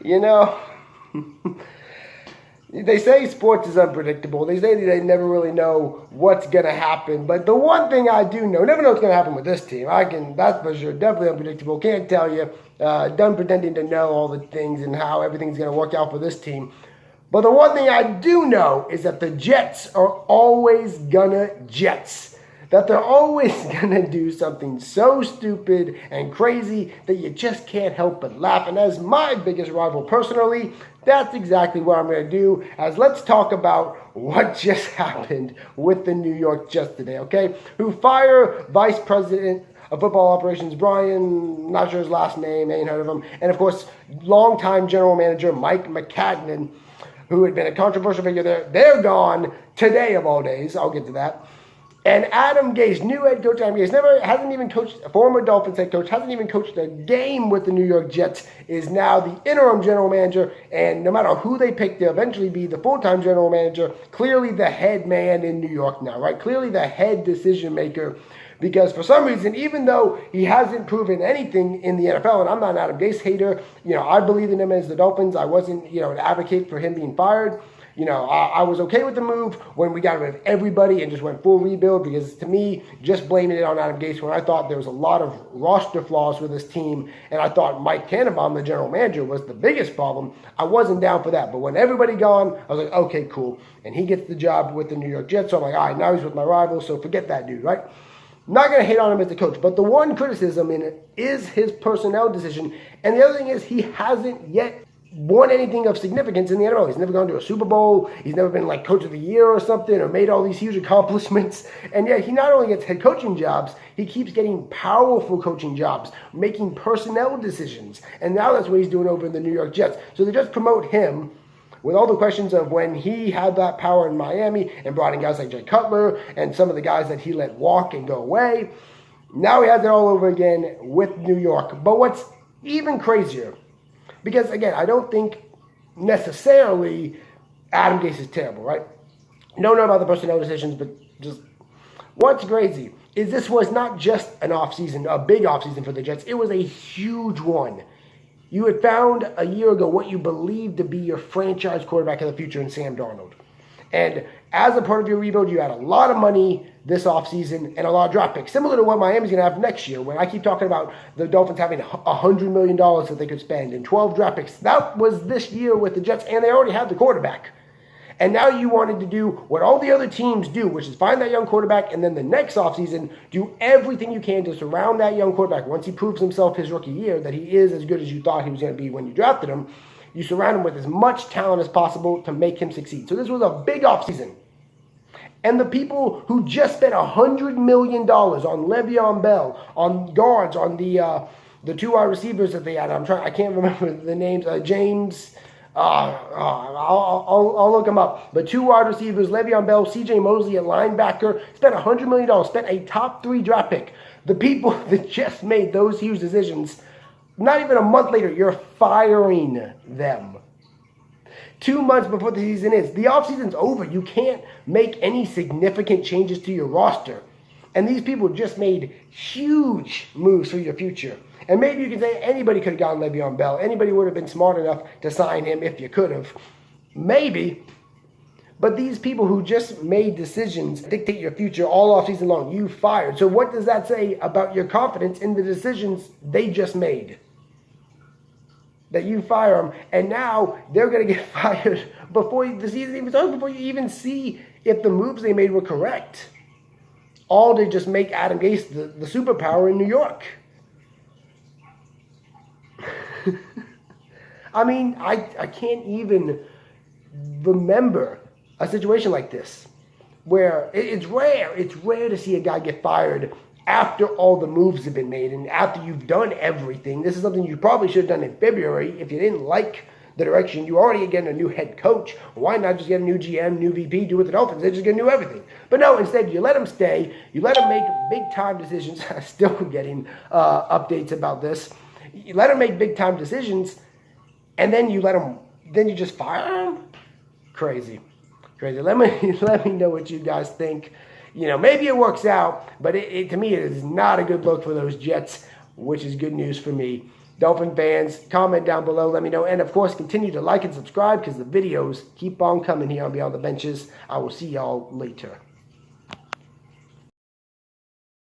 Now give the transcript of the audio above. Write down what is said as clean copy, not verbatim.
You know, they say sports is unpredictable. They say they never really know what's going to happen. But the one thing I do know, never know what's going to happen with this team. That's for sure. Definitely unpredictable. Can't tell you. Done pretending to know all the things and how everything's going to work out for this team. But the one thing I do know is that the Jets are always gonna Jets. That they're always gonna do something so stupid and crazy that you just can't help but laugh. And as my biggest rival personally, that's exactly what I'm gonna do. As let's talk about what just happened with the New York Jets today, okay? Who fire Vice President of Football Operations Brian, not sure his last name, ain't heard of him, and of course, longtime General Manager Mike Maccagnan, who had been a controversial figure there. They're gone today of all days. I'll get to that. And Adam Gase, new head coach Adam Gase, hasn't even coached, a former Dolphins head coach, hasn't even coached a game with the New York Jets, is now the interim general manager. And no matter who they pick, they'll eventually be the full-time general manager. Clearly the head man in New York now, right? Clearly the head decision maker. Because for some reason, even though he hasn't proven anything in the NFL, and I'm not an Adam Gase hater, I believe in him as the Dolphins. I wasn't, an advocate for him being fired. I was okay with the move when we got rid of everybody and just went full rebuild, because to me, just blaming it on Adam Gase when I thought there was a lot of roster flaws with this team, and I thought Mike Tannenbaum, the general manager, was the biggest problem, I wasn't down for that. But when everybody gone, I was like, okay, cool. And he gets the job with the New York Jets, so I'm like, all right, now he's with my rival, so forget that dude, right? Not going to hate on him as a coach, but the one criticism in it is his personnel decision. And the other thing is he hasn't yet won anything of significance in the NFL. He's never gone to a Super Bowl. He's never been like coach of the year or something, or made all these huge accomplishments. And yet he not only gets head coaching jobs, he keeps getting powerful coaching jobs, making personnel decisions. And now that's what he's doing over in the New York Jets. So they just promote him with all the questions of when he had that power in Miami and brought in guys like Jay Cutler and some of the guys that he let walk and go away. Now he has it all over again with New York. But what's even crazier, because again, I don't think necessarily Adam Gase is terrible, right? Don't know about the personnel decisions, but just what's crazy is this was not just an offseason, a big offseason for the Jets. It was a huge one. You had found a year ago what you believed to be your franchise quarterback of the future in Sam Darnold. And as a part of your rebuild, you had a lot of money this offseason and a lot of draft picks, similar to what Miami's going to have next year. When I keep talking about the Dolphins having $100 million that they could spend and 12 draft picks, that was this year with the Jets, and they already had the quarterback. And now you wanted to do what all the other teams do, which is find that young quarterback, and then the next offseason, do everything you can to surround that young quarterback. Once he proves himself his rookie year, that he is as good as you thought he was going to be when you drafted him, you surround him with as much talent as possible to make him succeed. So this was a big offseason. And the people who just spent $100 million on Le'Veon Bell, on guards, on the two wide receivers that they had, I can't remember the names, James... I'll look them up. But two wide receivers, Le'Veon Bell, C.J. Mosley, a linebacker, spent $100 million, spent a top 3 draft pick. The people that just made those huge decisions, not even a month later, you're firing them. 2 months before the season is. The offseason's over. You can't make any significant changes to your roster. And these people just made huge moves for your future. And maybe you can say anybody could have gotten Le'Veon Bell. Anybody would have been smart enough to sign him if you could have. Maybe. But these people who just made decisions dictate your future all offseason long, you fired. So what does that say about your confidence in the decisions they just made? That you fire them, and now they're going to get fired before the season even starts, before you even see if the moves they made were correct. All to just make Adam Gase the superpower in New York. I mean, I can't even remember a situation like this where it's rare. It's rare to see a guy get fired after all the moves have been made and after you've done everything. This is something you probably should have done in February. If you didn't like the direction, you already getting a new head coach. Why not just get a new GM, new VP, do with the Dolphins? They just get new everything. But no, instead you let them stay. You let them make big-time decisions. I'm still getting updates about this. You let them make big-time decisions, and then you just fire them? Crazy. Let me know what you guys think. maybe it works out, but to me, it is not a good look for those Jets, which is good news for me. Dolphin fans, comment down below, let me know. And, of course, continue to like and subscribe because the videos keep on coming here on Beyond the Benches. I will see y'all later.